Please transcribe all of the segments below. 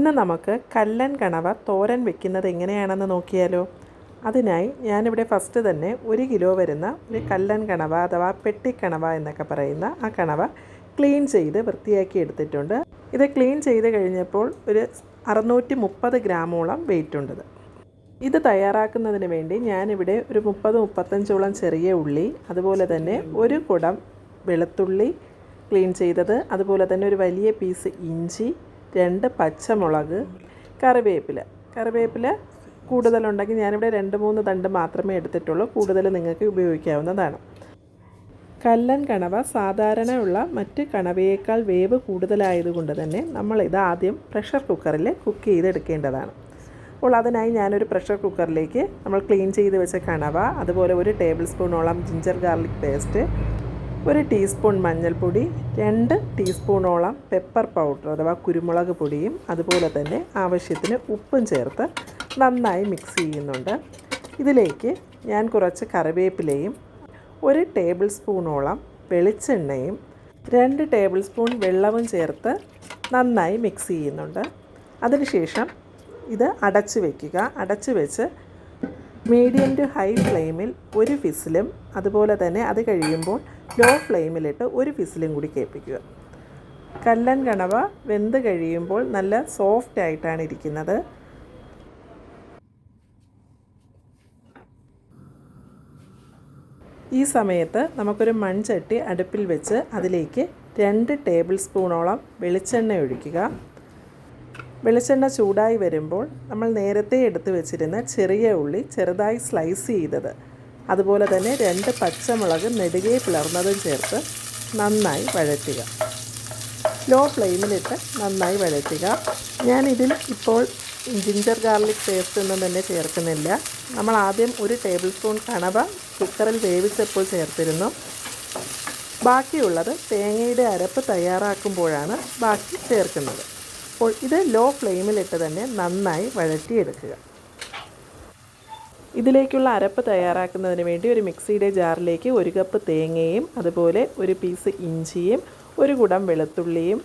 ഇന്ന് നമുക്ക് കല്ലൻ കണവ തോരൻ വെക്കുന്നത് എങ്ങനെയാണെന്ന് നോക്കിയാലോ. അതിനായി ഞാനിവിടെ ഫസ്റ്റ് തന്നെ 1 കിലോ വരുന്ന ഒരു കല്ലൻ കണവ അഥവാ പെട്ടിക്കണവ എന്നൊക്കെ പറയുന്ന ആ കണവ ക്ലീൻ ചെയ്ത് വൃത്തിയാക്കി എടുത്തിട്ടുണ്ട്. ഇത് ക്ലീൻ ചെയ്ത് കഴിഞ്ഞപ്പോൾ ഒരു 630 ഗ്രാമോളം വെയിറ്റ് ഉണ്ട്. ഇത് തയ്യാറാക്കുന്നതിന് വേണ്ടി ഞാനിവിടെ ഒരു 30-35ഓളം ചെറിയ ഉള്ളി, അതുപോലെ തന്നെ ഒരു കുടം വെളുത്തുള്ളി ക്ലീൻ ചെയ്തത്, അതുപോലെ തന്നെ ഒരു വലിയ പീസ് ഇഞ്ചി, 2 പച്ചമുളക്, കറിവേപ്പില കൂടുതലുണ്ടെങ്കിൽ ഞാനിവിടെ 2-3 തണ്ട് മാത്രമേ എടുത്തിട്ടുള്ളൂ. കൂടുതൽ നിങ്ങൾക്ക് ഉപയോഗിക്കാവുന്നതാണ്. കല്ലൻ കണവ സാധാരണ ഉള്ള മറ്റ് കണവയേക്കാൾ വേവ് കൂടുതലായതുകൊണ്ട് തന്നെ നമ്മളിത് ആദ്യം പ്രഷർ കുക്കറിൽ കുക്ക് ചെയ്തെടുക്കേണ്ടതാണ്. അപ്പോൾ അതിനായി ഞാനൊരു പ്രഷർ കുക്കറിലേക്ക് നമ്മൾ ക്ലീൻ ചെയ്ത് വെച്ച കണവ, അതുപോലെ 1 ടേബിൾ സ്പൂണോളം ജിഞ്ചർ ഗാർലിക് പേസ്റ്റ്, 1 ടീസ്പൂൺ മഞ്ഞൾപ്പൊടി, 2 ടീസ്പൂണോളം പെപ്പർ പൗഡർ അഥവാ കുരുമുളക് പൊടിയും, അതുപോലെ തന്നെ ആവശ്യത്തിന് ഉപ്പും ചേർത്ത് നന്നായി മിക്സ് ചെയ്യുന്നുണ്ട്. ഇതിലേക്ക് ഞാൻ കുറച്ച് കറിവേപ്പിലയും 1 ടേബിൾ സ്പൂണോളം വെളിച്ചെണ്ണയും 2 ടേബിൾ സ്പൂൺ വെള്ളവും ചേർത്ത് നന്നായി മിക്സ് ചെയ്യുന്നുണ്ട്. അതിനുശേഷം ഇത് അടച്ച് വയ്ക്കുക. അടച്ച് വെച്ച് മീഡിയം ടു ഹൈ ഫ്ലെയിമിൽ 1 വിസിലും, അതുപോലെ തന്നെ അത് കഴിയുമ്പോൾ ലോ ഫ്ലെയിമിലിട്ട് 1 വിസിലും കൂടി കേൾപ്പിക്കുക. കല്ലൻ കണവ വെന്ത് കഴിയുമ്പോൾ നല്ല സോഫ്റ്റ് ആയിട്ടാണ് ഇരിക്കുന്നത്. ഈ സമയത്ത് നമുക്കൊരു മൺചട്ടി അടുപ്പിൽ വെച്ച് അതിലേക്ക് 2 ടേബിൾ സ്പൂണോളം വെളിച്ചെണ്ണ ഒഴിക്കുക. വെളിച്ചെണ്ണ ചൂടായി വരുമ്പോൾ നമ്മൾ നേരത്തെ എടുത്ത് വെച്ചിരുന്ന ചെറിയ ഉള്ളി ചെറുതായി സ്ലൈസ് ചെയ്തത്, അതുപോലെ തന്നെ 2 പച്ചമുളക് നെടുകെ പിളർന്നതും ചേർത്ത് നന്നായി വഴറ്റുക. ലോ ഫ്ലെയിമിലിട്ട് നന്നായി വഴറ്റുക. ഞാനിതിൽ ഇപ്പോൾ ജിഞ്ചർ ഗാർലിക് പേസ്റ്റ് ഒന്നും തന്നെ ചേർക്കുന്നില്ല. നമ്മൾ ആദ്യം 1 ടേബിൾ സ്പൂൺ കണവ കുക്കറിൽ വേവിച്ചപ്പോൾ ചേർത്തിരുന്നു. ബാക്കിയുള്ളത് തേങ്ങയുടെ അരപ്പ് തയ്യാറാക്കുമ്പോഴാണ് ബാക്കി ചേർക്കുന്നത്. അപ്പോൾ ഇത് ലോ ഫ്ലെയിമിലിട്ട് തന്നെ നന്നായി വഴറ്റിയെടുക്കുക. ഇതിലേക്കുള്ള അരപ്പ് തയ്യാറാക്കുന്നതിന് വേണ്ടി ഒരു മിക്സിയുടെ ജാറിലേക്ക് 1 കപ്പ് തേങ്ങയും, അതുപോലെ 1 പീസ് ഇഞ്ചിയും, 1 കുടം വെളുത്തുള്ളിയും,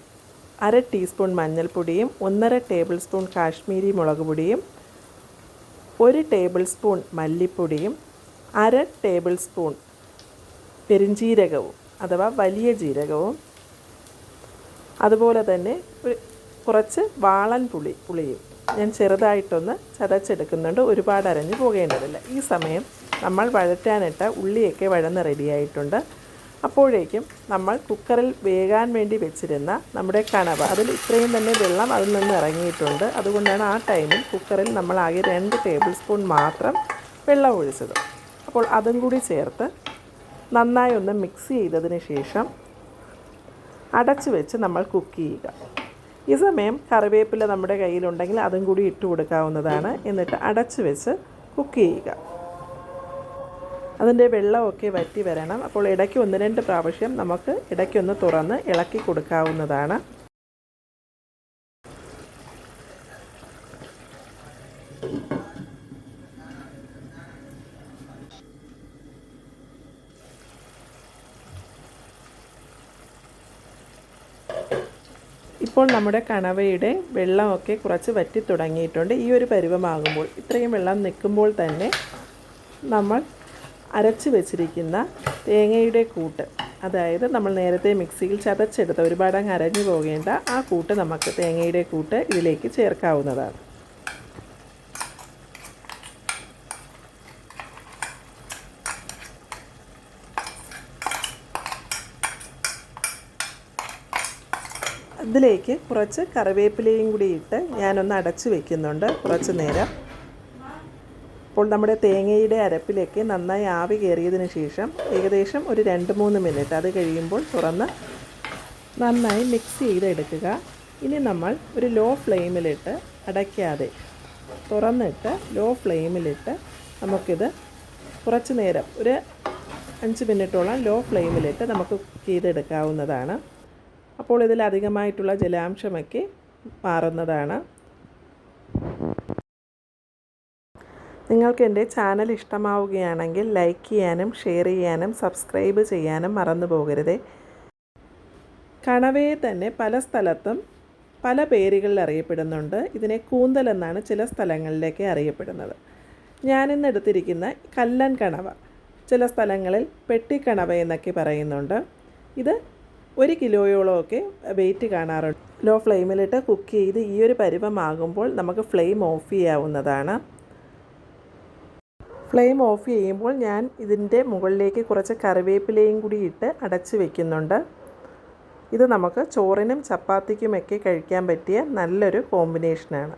1/2 ടീസ്പൂൺ മഞ്ഞൾപ്പൊടിയും, 1.5 ടേബിൾ സ്പൂൺ കാശ്മീരി മുളക് പൊടിയും, 1 ടേബിൾ സ്പൂൺ മല്ലിപ്പൊടിയും, 1/2 ടേബിൾ സ്പൂൺ പെരുംജീരകവും അഥവാ വലിയ ജീരകവും, അതുപോലെ തന്നെ കുറച്ച് വാളൻ പുളിയും ഞാൻ ചെറുതായിട്ടൊന്ന് ചതച്ചെടുക്കുന്നുണ്ട്. ഒരുപാട് അരഞ്ഞു പോകേണ്ടതില്ല. ഈ സമയം നമ്മൾ വഴറ്റാനിട്ട ഉള്ളിയൊക്കെ വഴന്ന് റെഡിയായിട്ടുണ്ട്. അപ്പോഴേക്കും നമ്മൾ കുക്കറിൽ വേകാൻ വേണ്ടി വെച്ചിരുന്ന നമ്മുടെ കണവ, അതിൽ ഇത്രയും തന്നെ വെള്ളം അതിൽ നിന്ന് ഇറങ്ങിയിട്ടുണ്ട്. അതുകൊണ്ടാണ് ആ ടൈമിൽ കുക്കറിൽ നമ്മൾ ആകെ 2 ടേബിൾ സ്പൂൺ മാത്രം വെള്ളം ഒഴിച്ചത്. അപ്പോൾ അതും കൂടി ചേർത്ത് നന്നായി ഒന്ന് മിക്സ് ചെയ്തതിന് ശേഷം അടച്ചു വെച്ച് നമ്മൾ കുക്ക് ചെയ്യുക. ഈ സമയം കറിവേപ്പില നമ്മുടെ കയ്യിലുണ്ടെങ്കിൽ അതും കൂടി ഇട്ട് കൊടുക്കാവുന്നതാണ്. എന്നിട്ട് അടച്ചു വെച്ച് കുക്ക് ചെയ്യുക. അതിൻ്റെ വെള്ളമൊക്കെ വറ്റി വരണം. അപ്പോൾ ഇടയ്ക്ക് 1-2 പ്രാവശ്യം നമുക്ക് ഇടയ്ക്കൊന്ന് തുറന്ന് ഇളക്കി കൊടുക്കാവുന്നതാണ്. ഇപ്പോൾ നമ്മുടെ കണവയുടെ വെള്ളമൊക്കെ കുറച്ച് വറ്റി തുടങ്ങിയിട്ടുണ്ട്. ഈ ഒരു പരുവമാകുമ്പോൾ, ഇത്രയും വെള്ളം നിൽക്കുമ്പോൾ തന്നെ നമ്മൾ അരച്ച് വെച്ചിരിക്കുന്ന തേങ്ങയുടെ കൂട്ട്, അതായത് നമ്മൾ നേരത്തെ മിക്സിയിൽ ചതച്ചെടുത്ത, ഒരുപാട് അങ്ങ് അരഞ്ഞു പോകേണ്ട ആ കൂട്ട്, നമുക്ക് തേങ്ങയുടെ കൂട്ട് ഇതിലേക്ക് ചേർക്കാവുന്നതാണ്. ഇതിലേക്ക് കുറച്ച് കറിവേപ്പിലയും കൂടി ഇട്ട് ഞാനൊന്ന് അടച്ച് വയ്ക്കുന്നുണ്ട് കുറച്ച് നേരം. അപ്പോൾ നമ്മുടെ തേങ്ങയുടെ അരപ്പിലേക്ക് നന്നായി ആവി കയറിയതിന് ശേഷം ഏകദേശം ഒരു 2-3 മിനിറ്റ് അത് കഴിയുമ്പോൾ തുറന്ന് നന്നായി മിക്സ് ചെയ്തെടുക്കുക. ഇനി നമ്മൾ ഒരു ലോ ഫ്ലെയിമിലിട്ട് അടയ്ക്കാതെ തുറന്നിട്ട് ലോ ഫ്ലെയിമിലിട്ട് നമുക്കിത് കുറച്ച് നേരം ഒരു 5 മിനിറ്റോളം ലോ ഫ്ലെയിമിലിട്ട് നമുക്ക് കുക്ക് ചെയ്തെടുക്കാവുന്നതാണ്. അപ്പോൾ ഇതിൽ അധികമായിട്ടുള്ള ജലാംശമൊക്കെ മാറുന്നതാണ്. നിങ്ങൾക്ക് എൻ്റെ ചാനൽ ഇഷ്ടമാവുകയാണെങ്കിൽ ലൈക്ക് ചെയ്യാനും ഷെയർ ചെയ്യാനും സബ്സ്ക്രൈബ് ചെയ്യാനും മറന്നു പോകരുതേ. കണവയെ തന്നെ പല സ്ഥലത്തും പല പേരുകളിൽ അറിയപ്പെടുന്നുണ്ട്. ഇതിനെ കൂന്തൽ എന്നാണ് ചില സ്ഥലങ്ങളിലേക്ക് അറിയപ്പെടുന്നത്. ഞാനിന്ന് എടുത്തിരിക്കുന്ന കല്ലൻ കണവ, ചില സ്ഥലങ്ങളിൽ പെട്ടിക്കണവ എന്നൊക്കെ പറയുന്നുണ്ട്. ഇത് 1 കിലോയോളമൊക്കെ വെയിറ്റ് കാണാറുണ്ട്. ലോ ഫ്ലെയിമിലിട്ട് കുക്ക് ചെയ്ത് ഈ ഒരു പരുവമാകുമ്പോൾ നമുക്ക് ഫ്ലെയിം ഓഫ് ചെയ്യാവുന്നതാണ്. ഫ്ലെയിം ഓഫ് ചെയ്യുമ്പോൾ ഞാൻ ഇതിൻ്റെ മുകളിലേക്ക് കുറച്ച് കറിവേപ്പിലയും കൂടി ഇട്ട് അടച്ച് വയ്ക്കുന്നുണ്ട്. ഇത് നമുക്ക് ചോറിനും ചപ്പാത്തിക്കുമൊക്കെ കഴിക്കാൻ പറ്റിയ നല്ലൊരു കോമ്പിനേഷനാണ്.